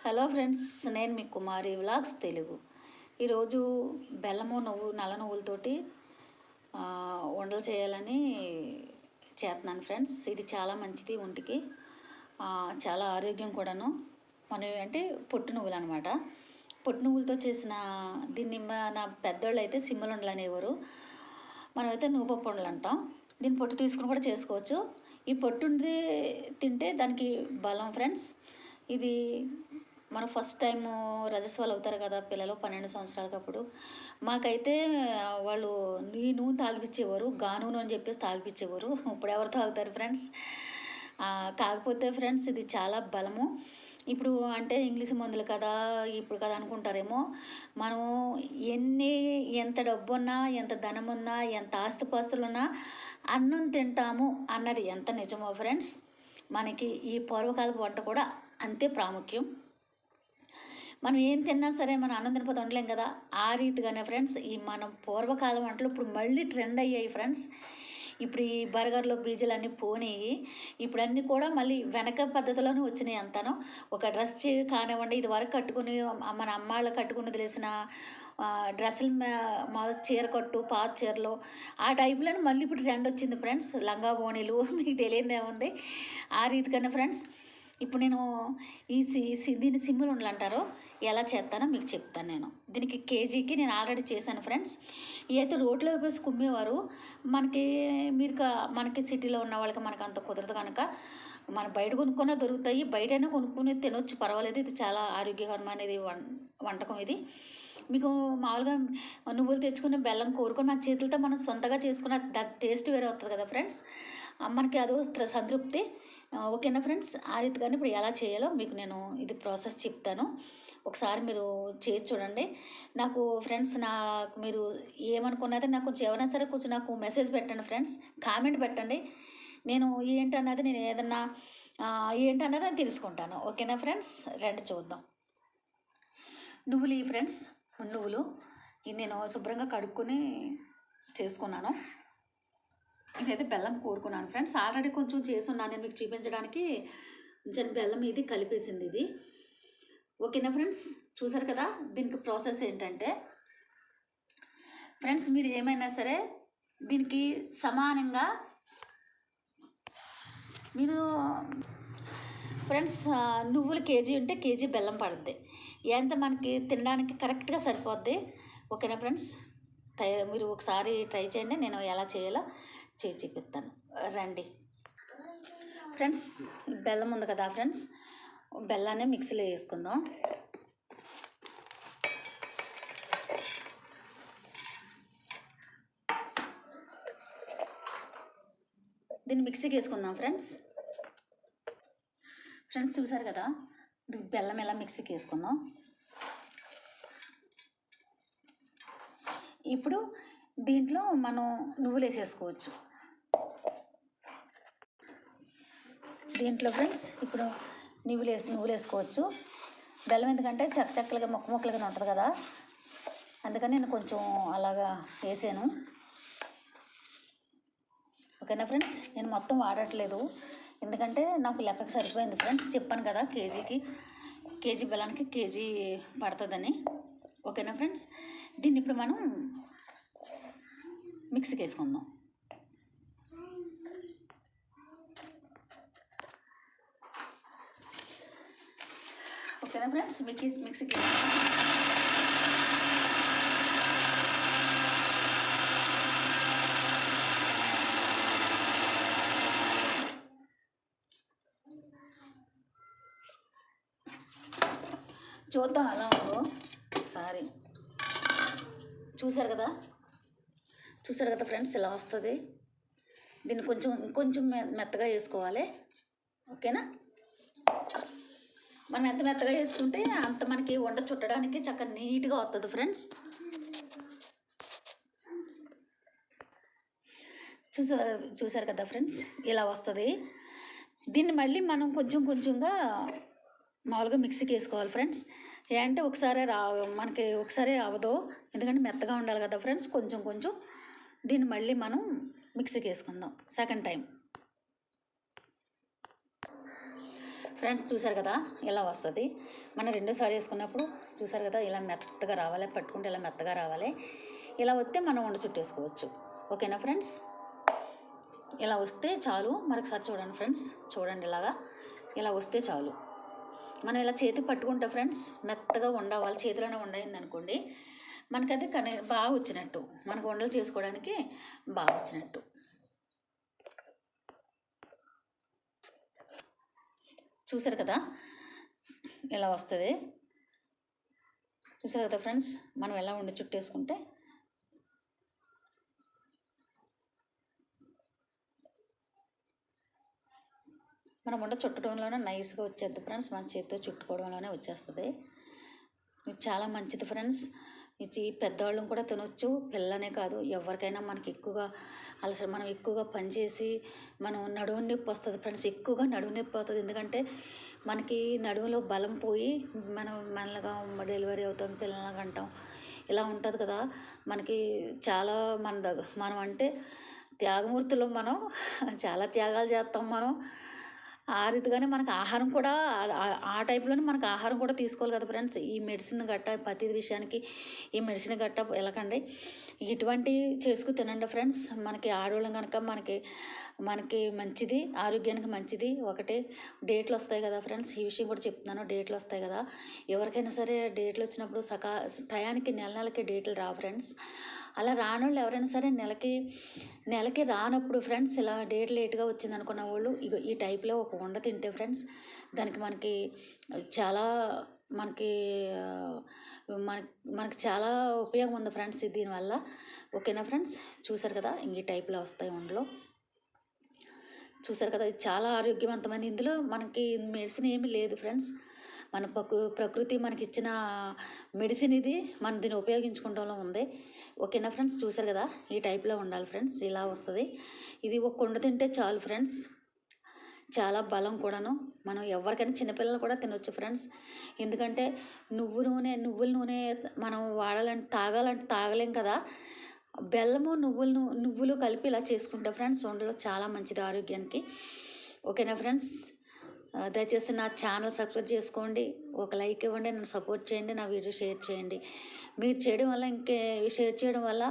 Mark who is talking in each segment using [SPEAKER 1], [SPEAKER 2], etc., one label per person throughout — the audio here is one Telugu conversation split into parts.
[SPEAKER 1] హలో ఫ్రెండ్స్, నేను మీ కుమారి వ్లాగ్స్ తెలుగు. ఈరోజు బెల్లము నల్ల నువ్వులతోటి వంటలు చేయాలని చేస్తున్నాను ఫ్రెండ్స్. ఇది చాలా మంచిది ఒంటికి, చాలా ఆరోగ్యం కూడాను. మనం అంటే పొట్టు నువ్వులు అనమాట. పొట్టు నువ్వులతో చేసిన దీన్ని నా పెద్దోళ్ళు అయితే సిమ్మలుండలు అనేవారు, మనమైతే నువ్వుపప్పు ఉండలు అంటాం. దీన్ని పొట్టు తీసుకుని కూడా చేసుకోవచ్చు. ఈ పొట్టుండి తింటే దానికి బలం ఫ్రెండ్స్. ఇది మనం ఫస్ట్ టైము రజస్వాలు అవుతారు కదా పిల్లలు 12 సంవత్సరాలకప్పుడు. మాకైతే వాళ్ళు నూనె తాగిపించేవారు, నూనె అని చెప్పేసి తాగిపించేవారు. ఇప్పుడు ఎవరు తాగుతారు ఫ్రెండ్స్? కాకపోతే ఫ్రెండ్స్ ఇది చాలా బలము. ఇప్పుడు అంటే ఇంగ్లీష్ మందులు కదా ఇప్పుడు కదా అనుకుంటారేమో. మనం ఎంత డబ్బు ఉన్నా, ఎంత ధనం ఉన్నా, ఎంత ఆస్తిపాస్తులు ఉన్నా అన్నం తింటాము అన్నది ఎంత నిజమో ఫ్రెండ్స్, మనకి ఈ పూర్వకాలపు వంట కూడా అంతే ప్రాముఖ్యం. మనం ఏం తిన్నా సరే మనం అన్నం తినకపోతే ఉండలేం కదా. ఆ రీతిగానే ఫ్రెండ్స్ ఈ మనం పూర్వకాలం వంటలు ఇప్పుడు మళ్ళీ ట్రెండ్ అయ్యాయి ఫ్రెండ్స్. ఇప్పుడు ఈ బర్గర్లో బీజులు అన్నీ పోనీయి, ఇప్పుడు అన్నీ కూడా మళ్ళీ వెనక పద్ధతిలోనే వచ్చినాయి అంతాను. ఒక డ్రెస్ కానివ్వండి, ఇది వరకు కట్టుకుని మన అమ్మాళ్ళు కట్టుకుని తెలిసిన డ్రెస్సులు మామూలు చీర కట్టు పాత చీరలు ఆ టైప్లోనే మళ్ళీ ఇప్పుడు ట్రెండ్ వచ్చింది ఫ్రెండ్స్. లంగా బోణీలు మీకు తెలియదేముంది. ఆ రీతిగానే ఫ్రెండ్స్ ఇప్పుడు నేను దీన్ని సిమ్ములు ఉండలు అంటారు, ఎలా చేస్తానో మీకు చెప్తాను. నేను దీనికి కేజీకి నేను ఆల్రెడీ చేశాను ఫ్రెండ్స్. ఇవైతే రోడ్లో వేసి కుమ్మేవారు. మనకి సిటీలో ఉన్న వాళ్ళకి మనకు అంత కుదరదు కనుక మనం బయట కొనుక్కునే దొరుకుతాయి. బయటైనా కొనుక్కుని తినొచ్చు, పర్వాలేదు. ఇది చాలా ఆరోగ్యకరమైనది వంటకం ఇది. మీకు మామూలుగా నువ్వులు తెచ్చుకుని బెల్లం కోరుకొని మన చేతులతో మనం సొంతగా చేసుకున్న దాని టేస్ట్ వేరే వస్తుంది కదా ఫ్రెండ్స్. మనకి అదో సంతృప్తి. ఓకేనా ఫ్రెండ్స్? ఆ రీతిగానే ఇప్పుడు ఎలా చేయాలో మీకు నేను ఇది ప్రాసెస్ చెప్తాను. ఒకసారి మీరు చేసి చూడండి. నాకు ఫ్రెండ్స్ మీరు ఏమనుకున్నది నాకు కొంచెం ఎవరైనా సరే కొంచెం నాకు మెసేజ్ పెట్టండి ఫ్రెండ్స్, కామెంట్ పెట్టండి. నేను ఏంటన్నది నేను తెలుసుకుంటాను. ఓకేనా ఫ్రెండ్స్? రండి చూద్దాం. నువ్వులు ఈ ఫ్రెండ్స్, నువ్వులు ఇది నేను శుభ్రంగా కడుక్కొని చేసుకున్నాను. ఇదైతే బెల్లం కోరుకున్నాను ఫ్రెండ్స్. ఆల్రెడీ కొంచెం చేసున్నాను నేను మీకు చూపించడానికి. బెల్లం ఇది కలిపేసింది ఇది. ఓకేనా ఫ్రెండ్స్? చూసారు కదా. దీనికి ప్రాసెస్ ఏంటంటే ఫ్రెండ్స్, మీరు ఏమైనా సరే దీనికి సమానంగా మీరు ఫ్రెండ్స్ నువ్వులు కేజీ ఉంటే కేజీ బెల్లం పడుద్ది. ఎంత మనకి తినడానికి కరెక్ట్గా సరిపోద్ది. ఓకేనా ఫ్రెండ్స్? మీరు ఒకసారి ట్రై చేయండి. నేను ఎలా చేయాలో చేసి చూపిస్తాను. రండి ఫ్రెండ్స్. బెల్లం ఉంది కదా ఫ్రెండ్స్, బెల్లాన్ని మిక్సీలో వేసుకుందాం. దీన్ని మిక్సీకి వేసుకుందాం ఫ్రెండ్స్. చూసారు కదా, బెల్లం ఎలా మిక్సీకి వేసుకుందాం. ఇప్పుడు దీంట్లో మనం నువ్వులు వేసేసుకోవచ్చు. దీంట్లో ఫ్రెండ్స్ ఇప్పుడు నువ్వులు వేసుకోవచ్చు. బెల్లం ఎందుకంటే చక్కలుగా ముక్కలుగా ఉంటుంది కదా, అందుకని నేను కొంచెం అలాగా వేసాను. ఓకేనా ఫ్రెండ్స్? నేను మొత్తం వాడట్లేదు, ఎందుకంటే నాకు లెక్కకు సరిపోయింది ఫ్రెండ్స్. చెప్పాను కదా కేజీ బెల్లానికి కేజీ పడుతుందని. ఓకేనా ఫ్రెండ్స్? దీన్ని ఇప్పుడు మనం మిక్సీకి వేసుకుందాం. ఓకేనా ఫ్రెండ్స్? మిక్సీకి చూద్దాం అలా ఉందో ఒకసారి. చూసారు కదా ఫ్రెండ్స్, ఇలా వస్తుంది. దీన్ని కొంచెం మెత్తగా వేసుకోవాలి. ఓకేనా? మనం ఎంత మెత్తగా వేసుకుంటే అంత మనకి వంట చుట్టడానికి చక్కగా నీట్గా వస్తుంది ఫ్రెండ్స్. చూసారు కదా ఫ్రెండ్స్, ఇలా వస్తుంది. దీన్ని మళ్ళీ మనం కొంచెంగా మామూలుగా మిక్సీకి వేసుకోవాలి ఫ్రెండ్స్. ఏంటంటే మనకి ఒకసారి అవ్వదు, ఎందుకంటే మెత్తగా ఉండాలి కదా ఫ్రెండ్స్. కొంచెం దీన్ని మళ్ళీ మనం మిక్సీకి వేసుకుందాం సెకండ్ టైం. ఫ్రెండ్స్ చూసారు కదా ఇలా వస్తుంది. మనం రెండోసారి వేసుకున్నప్పుడు చూసారు కదా ఇలా మెత్తగా రావాలి, పట్టుకుంటే ఇలా మెత్తగా రావాలి. ఇలా వస్తే మనం ఉండ చుట్టేసుకోవచ్చు. ఓకేనా ఫ్రెండ్స్, ఇలా వస్తే చాలు. మరొకసారి చూడండి ఫ్రెండ్స్, చూడండి ఇలా వస్తే చాలు. మనం ఇలా చేతికి పట్టుకుంటే ఫ్రెండ్స్ మెత్తగా వాళ్ళ చేతిలోనే ఉండయింది అనుకోండి, మనకైతే బాగా వచ్చినట్టు, మనకు ఉండలు చేసుకోవడానికి బాగా వచ్చినట్టు. చూసారు కదా ఇలా వస్తుంది. చూసారు కదా ఫ్రెండ్స్, మనం ఎలా ఉండి చుట్టేసుకుంటే మనం ఉండ చుట్టడంలోనే నైస్గా వచ్చేది ఫ్రెండ్స్. మన చేతితో చుట్టుకోవడంలోనే వచ్చేస్తుంది. ఇది చాలా మంచిది ఫ్రెండ్స్. ఇది పెద్దవాళ్ళం కూడా తినొచ్చు, పిల్లలనే కాదు ఎవరికైనా. మనకి ఎక్కువగా అలసట, మనం ఎక్కువగా పనిచేసి మనం నడుము నొప్పి వస్తుంది ఫ్రెండ్స్, ఎక్కువగా నడుము నొప్పి అవుతుంది. ఎందుకంటే మనకి నడుములో బలం పోయి మనం మెల్లగా డెలివరీ అవుతాం, పిల్లలకి అంటాం, ఇలా ఉంటుంది కదా. మనకి చాలా మనం అంటే త్యాగమూర్తులు, మనం చాలా త్యాగాలు చేస్తాం మనం. ఆ రీతిగానే మనకు ఆహారం కూడా ఆ టైప్లోనే మనకు ఆహారం కూడా తీసుకోవాలి కదా ఫ్రెండ్స్. ఈ మెడిసిన్ గట్ట ప్రతి విషయానికి ఈ మెడిసిన్ గట్ట వెళ్ళకండి, ఇటువంటివి చేసుకు తినండి ఫ్రెండ్స్. మనకి ఆడవాళ్ళం కనుక మనకి మంచిది, ఆరోగ్యానికి మంచిది. ఒకటి డేట్లు వస్తాయి కదా ఫ్రెండ్స్, ఈ విషయం కూడా చెప్తున్నాను. డేట్లు వస్తాయి కదా, ఎవరికైనా సరే డేట్లు వచ్చినప్పుడు టయానికి నెలకి డేట్లు రావు ఫ్రెండ్స్. అలా రానోళ్ళు ఎవరైనా సరే నెలకి రానప్పుడు ఫ్రెండ్స్, ఇలా డేట్ లేట్గా వచ్చింది అనుకున్న వాళ్ళు ఇగో ఈ టైప్లో ఒక వండ తింటే ఫ్రెండ్స్, దానికి మనకి చాలా మనకి మనకి చాలా ఉపయోగం ఉంది ఫ్రెండ్స్ దీనివల్ల. ఓకేనా ఫ్రెండ్స్, చూసారు కదా ఈ టైప్లో వస్తాయి వండలు. చూసారు కదా, ఇది చాలా ఆరోగ్యవంతమైనది. ఇందులో మనకి మెడిసిన్ ఏమీ లేదు ఫ్రెండ్స్. మన ప్రకృతి మనకి ఇచ్చిన మెడిసిన్ ఇది, మనం దీన్ని ఉపయోగించుకోవడంలో ఉంది. ఓకేనా ఫ్రెండ్స్, చూసారు కదా ఈ టైప్లో ఉండాలి ఫ్రెండ్స్. ఇలా వస్తుంది. ఇది ఒక కొండ తింటే చాలు ఫ్రెండ్స్, చాలా బలం కూడాను. మనం ఎవరికైనా చిన్నపిల్లలు కూడా తినొచ్చు ఫ్రెండ్స్. ఎందుకంటే నువ్వుల నూనె మనం తాగాలంటే తాగలేం కదా. బెల్లము నువ్వులు కలిపి ఇలా చేసుకుంటే ఫ్రెండ్స్ వండలో చాలా మంచిది ఆరోగ్యానికి. ఓకేనా ఫ్రెండ్స్, దయచేసి నా ఛానల్ సబ్స్క్రైబ్ చేసుకోండి, ఒక లైక్ ఇవ్వండి, నన్ను సపోర్ట్ చేయండి, నా వీడియో షేర్ చేయండి. మీరు చేయడం వల్ల షేర్ చేయడం వల్ల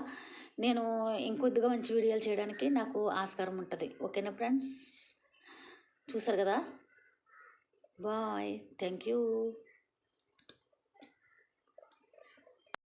[SPEAKER 1] నేను ఇంకొద్దిగా మంచి వీడియోలు చేయడానికి నాకు ఆస్కారం ఉంటుంది. ఓకేనా ఫ్రెండ్స్, చూసారు కదా. Bye, thank you.